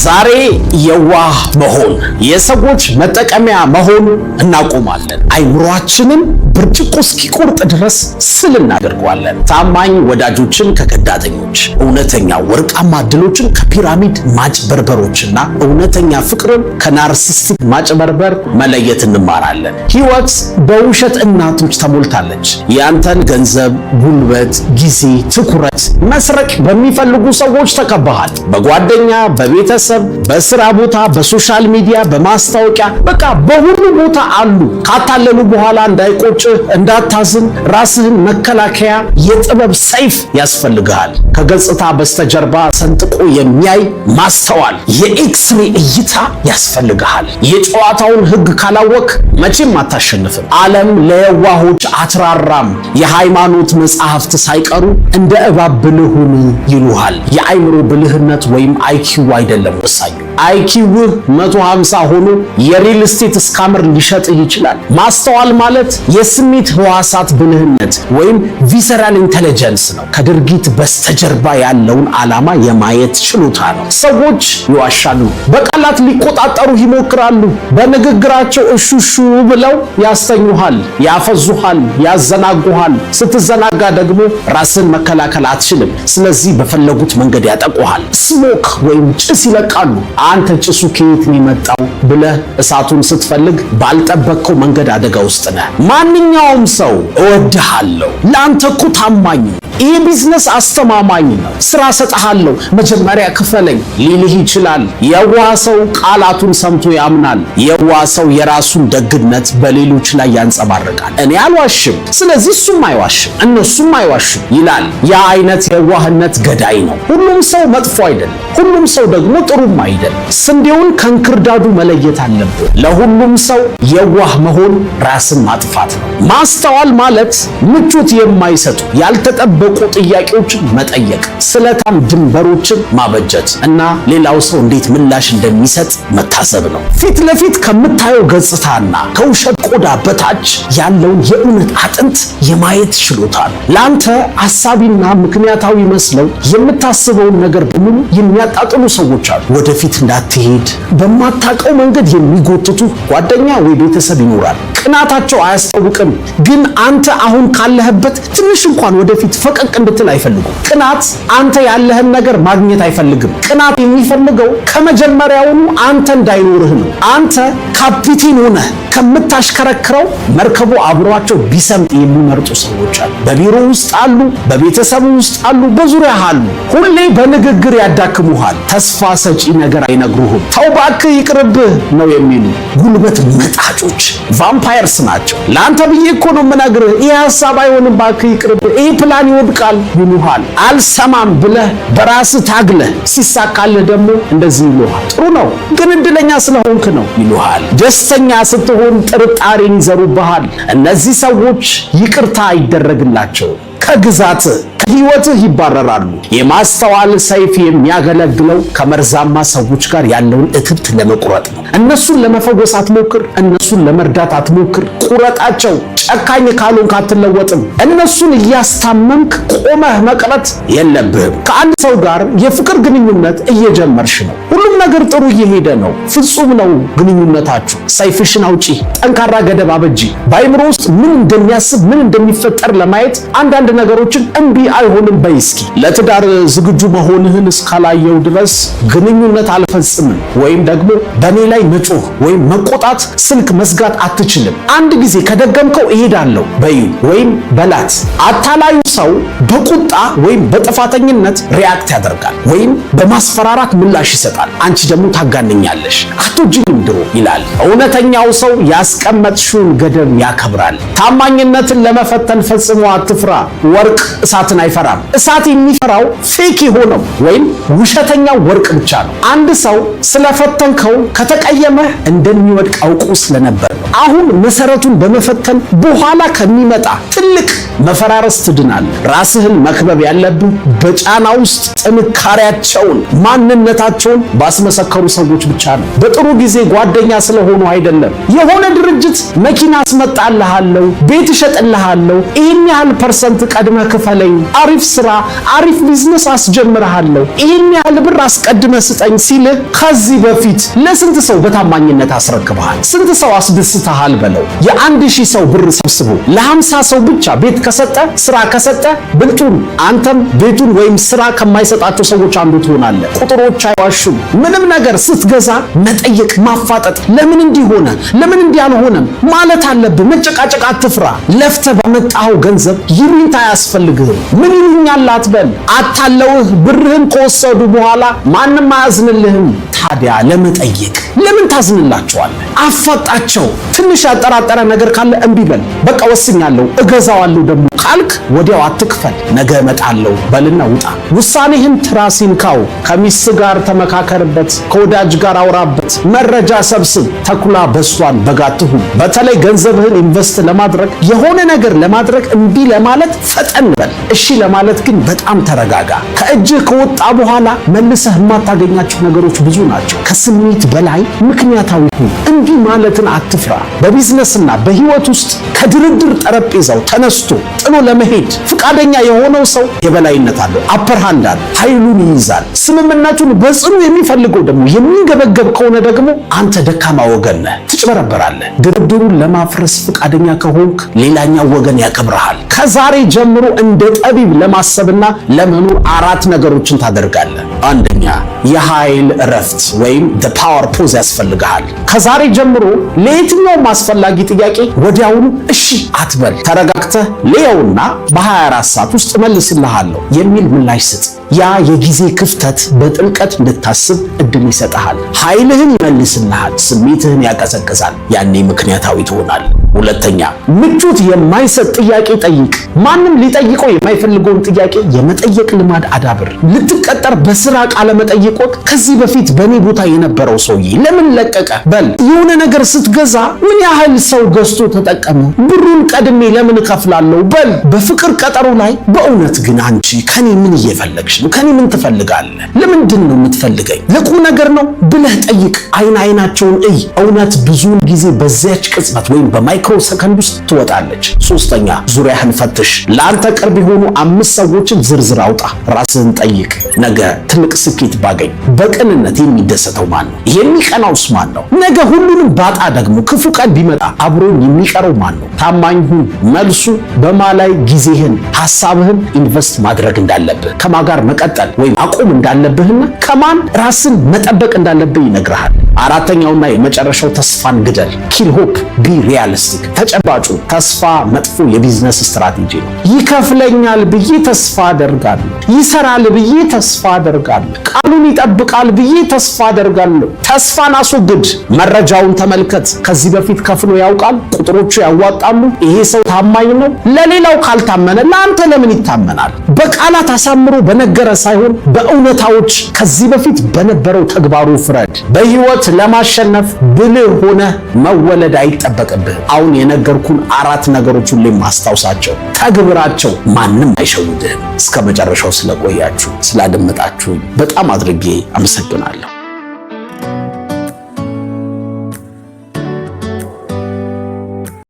ዛሬ የዋህ መሆን የሰዎች መጠቀሚያ መሆን እናቆማለን። አይምሮአችንን ብርጭቆ እስኪቆርጥ ድረስ ስል እናደርገዋለን። ታማኝ ወዳጆችን ከከዳተኞች፣ እውነተኛ ወርቃማ ዕድሎችን ከፒራሚድ ማጭበርበሮችና እውነተኛ ፍቅርን ከናርሲስቲክ ማጭበርበር መለየት እንማራለን። ሕይወት በውሸት እናቶች ተሞልታለች። ያንተን ገንዘብ፣ ጉልበት፣ ጊዜ፣ ትኩረት መስረቅ በሚፈልጉ ሰዎች ተከበሃል። በጓደኛ፣ በቤተሰብ፣ በስራ ቦታ፣ በሶሻል ሚዲያ፣ በማስታወቂያ በቃ በሁሉ ቦታ አሉ። ካታለሉ በኋላ እንዳይቆጭህ፣ እንዳታዝን ራስህን መከላከያ የጥበብ ሰይፍ ያስፈልግሃል። ከገጽታ በስተጀርባ ሰንጥቆ የሚያይ ማስተዋል የኤክስሬ እይታ ያስፈልግሃል። የጨዋታውን ሕግ ካላወቅ መቼም አታሸንፍም። ዓለም ለየዋሆች አትራራም። የሃይማኖት መጽሐፍት ሳይቀሩ እንደ እባብ ብልህ ሁን ይሉሃል። የአይምሮ ብልህነት ወይም አይኪው አይደለም ወሳኙ። አይኪውህ 150 ሆኖ የሪል ስቴት ስካመር ሊሸጥህ ይችላል። ማስተዋል ማለት የስሜት ህዋሳት ብልህነት ወይም ቪሰራል ኢንተለጀንስ ነው። ከድርጊት በስተጀርባ ያለውን ዓላማ የማየት ችሎታ ነው። ሰዎች ይዋሻሉ፣ በቃላት ሊቆጣጠሩ ይሞክራሉ። በንግግራቸው እሹሹ ብለው ያስተኙሃል፣ ያፈዙሃል፣ ያዘናጉሃል። ስትዘናጋ ደግሞ ራስን መከላከል አትችልም። ስለዚህ በፈለጉት መንገድ ያጠቁሃል። ስሞክ ወይም ጭስ ይለቃሉ። አንተ ጭሱ ከየት ነው የመጣው ብለህ እሳቱን ስትፈልግ ባልጠበቅከው መንገድ አደጋ ውስጥ ነህ። ማንኛውም ሰው እወድሃለሁ፣ ለአንተ እኮ ታማኝ፣ ይህ ቢዝነስ አስተማማኝ ነው፣ ስራ ሰጥሃለሁ፣ መጀመሪያ ክፈለኝ ሊልህ ይችላል። የዋህ ሰው ቃላቱን ሰምቶ ያምናል። የዋህ ሰው የራሱን ደግነት በሌሎች ላይ ያንጸባርቃል። እኔ አልዋሽም፣ ስለዚህ እሱም አይዋሽም፣ እነሱም አይዋሽም ይላል። ያ አይነት የዋህነት ገዳይ ነው። ሁሉም ሰው መጥፎ አይደለም፣ ሁሉም ሰው ደግሞ ጥሩም አይደለም። ስንዴውን ከእንክርዳዱ መለየት አለብን። ለሁሉም ሰው የዋህ መሆን ራስን ማጥፋት ነው። ማስተዋል ማለት ምቾት የማይሰጡ ያልተጠበቁ ጥያቄዎችን መጠየቅ፣ ስለታም ድንበሮችን ማበጀት እና ሌላው ሰው እንዴት ምላሽ እንደሚሰጥ መታዘብ ነው። ፊት ለፊት ከምታየው ገጽታና ከውሸት ቆዳ በታች ያለውን የእውነት አጥንት የማየት ችሎታ ነው። ለአንተ አሳቢና ምክንያታዊ መስለው የምታስበውን ነገር በሙሉ የሚያጣጥሉ ሰዎች አሉ። ወደፊት እንዳትሄድ በማታውቀው መንገድ የሚጎትቱ ጓደኛ ወይ ቤተሰብ ይኖራል። ቅናታቸው አያስታውቅም፣ ግን አንተ አሁን ካለህበት ትንሽ እንኳን ወደፊት ፈቀቅ እንድትል አይፈልጉም። ቅናት አንተ ያለህን ነገር ማግኘት አይፈልግም። ቅናት የሚፈልገው ከመጀመሪያውኑ አንተ እንዳይኖርህ ነው። አንተ ካፒቴን ሆነህ ከምታሽከረክረው መርከቡ አብሯቸው ቢሰምጥ የሚመርጡ ሰዎች አሉ። በቢሮ ውስጥ አሉ፣ በቤተሰብ ውስጥ አሉ፣ በዙሪያህ አሉ። ሁሌ በንግግር ያዳክሙሃል። ተስፋ ሰጪ ነገር አይነግሩህም። ተው እባክህ ይቅርብህ ነው የሚሉ ጉልበት መጣጮች ቫምፓየርስ ናቸው። ለአንተ ብዬ እኮ ነው የምነግርህ፣ ይህ ሐሳብ አይሆንም፣ እባክህ ይቅርብህ፣ ይህ ፕላን ይወድቃል ይሉሃል። አልሰማም ብለህ በራስህ ታግለህ ሲሳካልህ ደግሞ እንደዚህ ይሉሃል፣ ጥሩ ነው ግን እድለኛ ስለሆንክ ነው ይሉሃል። ደስተኛ ስትሆን ጥርጣሬን ይዘሩብሃል። እነዚህ ሰዎች ይቅርታ አይደረግላቸውም። ከግዛት ከህይወትህ ይባረራሉ። የማስተዋል ሰይፍ የሚያገለግለው ከመርዛማ ሰዎች ጋር ያለውን እትብት ለመቁረጥ ነው። እነሱን ለመፈወስ አትሞክር፣ እነሱን ለመርዳት አትሞክር። ቁረጣቸው። ጨካኝ ካልሆንክ አትለወጥም። እነሱን እያስታመምክ ቆመህ መቅረት የለብህም። ከአንድ ሰው ጋር የፍቅር ግንኙነት እየጀመርሽ ነው። ሁሉም ነገር ጥሩ እየሄደ ነው፣ ፍጹም ነው ግንኙነታችሁ። ሰይፍሽን አውጪ፣ ጠንካራ ገደብ አበጂ። በአይምሮ ውስጥ ምን እንደሚያስብ ምን እንደሚፈጠር ለማየት አንዳንድ ነገሮችን እምቢ አይሆንም በይ እስኪ። ለትዳር ዝግጁ መሆንህን እስካላየው ድረስ ግንኙነት አልፈጽምም ወይም ደግሞ በእኔ ላይ መጮህ ወይም መቆጣት፣ ስልክ መዝጋት አትችልም። አንድ ጊዜ ከደገምከው እሄዳለሁ በይ ወይም በላት። አታላዩ ሰው በቁጣ ወይም በጥፋተኝነት ሪያክት ያደርጋል ወይም በማስፈራራት ምላሽ ይሰጣል። አንቺ ደግሞ ታጋነኛለሽ፣ አትወጂኝም ድሮ ይላል። እውነተኛው ሰው ያስቀመጥሽውን ገደብ ያከብራል። ታማኝነትን ለመፈተን ፈጽሞ አትፍራ። ወርቅ እሳትን አይፈራም። እሳት የሚፈራው ፌክ የሆነው ወይም ውሸተኛው ወርቅ ብቻ ነው። አንድ ሰው ስለፈተንከው ከተቀየመህ እንደሚወድቅ አውቆ ስለነበር ነው። አሁን መሰረቱን በመፈተን በኋላ ከሚመጣ ትልቅ መፈራረስ ትድናል። ራስህን መክበብ ያለብህ በጫና ውስጥ ጥንካሬያቸውን፣ ማንነታቸውን ስላስመሰከሩ ሰዎች ብቻ ነው። በጥሩ ጊዜ ጓደኛ ስለሆኑ አይደለም። የሆነ ድርጅት መኪና አስመጣልሃለሁ፣ ቤት እሸጥልሃለሁ፣ ይህን ያህል ፐርሰንት ቀድመህ ክፈለኝ፣ አሪፍ ስራ፣ አሪፍ ቢዝነስ አስጀምርሃለሁ፣ ይህን ያህል ብር አስቀድመህ ስጠኝ ሲልህ ከዚህ በፊት ለስንት ሰው በታማኝነት አስረክበሃል? ስንት ሰው አስደስተሃል በለው። የ1000 ሰው ብር ሰብስቦ ለ50 ሰው ብቻ ቤት ከሰጠ፣ ስራ ከሰጠ ብልጡን አንተም ቤቱን ወይም ስራ ከማይሰጣቸው ሰዎች አንዱ ትሆናለህ። ቁጥሮች አይዋሹም። ምንም ነገር ስትገዛ መጠየቅ፣ ማፋጠጥ፣ ለምን እንዲህ ሆነ፣ ለምን እንዲህ አልሆነም ማለት አለብህ። መጨቃጨቅ አትፍራ። ለፍተህ ባመጣኸው ገንዘብ ይሉኝታ አያስፈልግህም። ምን ይሉኛል አትበል። አታለውህ ብርህን ከወሰዱ በኋላ ማንም አያዝንልህም። ታዲያ ለመጠየቅ ለምን ታዝንላቸዋለህ? አፋጣቸው። ትንሽ ያጠራጠረ ነገር ካለ እምቢ በል። በቃ ወስኛለሁ እገዛዋለሁ ደግሞ ካልክ ወዲያው አትክፈል። ነገ እመጣለሁ በልና ውጣ። ውሳኔህን ትራሲንካው። ከሚስት ጋር ተመካከርበት፣ ከወዳጅ ጋር አውራበት፣ መረጃ ሰብስብ። ተኩላ በሷን በጋትሁ። በተለይ ገንዘብህን ኢንቨስት ለማድረግ የሆነ ነገር ለማድረግ እምቢ ለማለት ፈጠን በል። እሺ ለማለት ግን በጣም ተረጋጋ። ከእጅህ ከወጣ በኋላ መልሰህ የማታገኛቸው ነገሮች ብዙ ናቸው። ከስሜት በላይ ምክንያታዊ ሁን። እምቢ ማለትን አትፍራ። በቢዝነስና በህይወት ውስጥ ከድርድር ጠረጴዛው ተነስቶ ጥሎ ለመሄድ ፍቃደኛ የሆነው ሰው የበላይነት አለው። አፐር ሃንድ አለው። ኃይሉን ይይዛል። ስምምነቱን በጽኑ የሚፈልገው ደግሞ የሚንገበገብ ከሆነ ደግሞ አንተ ደካማ ወገን ነህ፣ ትጭበረበራለህ። ድርድሩን ለማፍረስ ፍቃደኛ ከሆንክ ሌላኛው ወገን ያከብርሃል። ከዛሬ ጀምሮ እንደ ጠቢብ ለማሰብና ለመኖር 4 ነገሮችን ታደርጋለህ። አንደኛ የኃይል እረፍት ወይም the power pause ያስፈልግሃል። ከዛሬ ጀምሮ ለየትኛውም አስፈላጊ ጥያቄ ወዲያውኑ እሺ አትበል። ተረጋግተህ ሌውና በ24 ሰዓት ውስጥ መልስልሃለሁ የሚል ምላሽ ስጥ። ያ የጊዜ ክፍተት በጥልቀት እንድታስብ እድል ይሰጥሃል። ኃይልህን ይመልስልሃል፣ ስሜትህን ያቀዘቅዛል። ያኔ ምክንያታዊ ትሆናለህ። ሁለተኛ ምቾት የማይሰጥ ጥያቄ ጠይቅ። ማንም ሊጠይቀው የማይፈልገውን ጥያቄ የመጠየቅ ልማድ አዳብር። ልትቀጠር በስራ ቃለ መጠይቅ ወቅት ከዚህ በፊት በኔ ቦታ የነበረው ሰውዬ ለምን ለቀቀ በል። የሆነ ነገር ስትገዛ ምን ያህል ሰው ገዝቶ ተጠቀመ፣ ብሩን ቀድሜ ለምን እከፍላለሁ በል። በፍቅር ቀጠሮ ላይ በእውነት ግን አንቺ ከኔ ምን እየፈለግሽ ነው? ከኔ ምን ትፈልጋለህ? ለምንድን ነው የምትፈልገኝ? ለቁም ነገር ነው ብለህ ጠይቅ። አይናቸውን እይ። እውነት ብዙውን ጊዜ በዚያች ቅጽበት ወይም በማይክሮ ሰከንድ ውስጥ ትወጣለች። ሶስተኛ ዙሪያህን ፈትሽ። ለአንተ ቅርብ የሆኑ 5 ሰዎችን ዝርዝር አውጣ። ራስህን ጠይቅ። ነገ ትልቅ ስኬት ባገኝ በቅንነት የሚደሰተው ማን ነው? የሚቀናውስ ማን ነው? ነገ ሁሉንም ባጣ ደግሞ ክፉ ቀን ቢመጣ አብሮኝ የሚቀረው ማን ነው? ታማኝ ሁን። መልሱ በማ ላይ ጊዜህን፣ ሐሳብህን ኢንቨስት ማድረግ እንዳለብህ፣ ከማ ጋር መቀጠል ወይም አቁም እንዳለብህና ከማን ራስን መጠበቅ እንዳለብህ ይነግርሃል። አራተኛውና የመጨረሻው ተስፋን ግደል። ኪል ሆፕ ቢ ሪያሊስቲክ። ተጨባጩ ተስፋ መጥፎ የቢዝነስ ስትራቴጂ ነው። ይከፍለኛል ብዬ ተስፋ አደርጋለሁ፣ ይሰራል ብዬ ተስፋ አደርጋለሁ፣ ቃሉን ይጠብቃል ብዬ ተስፋ አደርጋለሁ። ተስፋን አስወግድ። መረጃውን ተመልከት። ከዚህ በፊት ከፍሎ ያውቃል? ቁጥሮቹ ያዋጣሉ? ይሄ ሰው ታማኝ ነው? ለሌላው ካልታመነ ለአንተ ለምን ይታመናል? በቃላት አሳምሮ በነገረ ሳይሆን በእውነታዎች ከዚህ በፊት በነበረው ተግባሩ ፍረድ። በህይወት ለማሸነፍ ብልህ ሆነ መወለድ አይጠበቅብህ። አሁን የነገርኩን 4 ነገሮች ሁሌም ማስታወሳቸው፣ ተግብራቸው። ማንም አይሸውድህም። እስከ መጨረሻው ስለቆያችሁ ስላደመጣችሁ በጣም አድርጌ አመሰግናለሁ።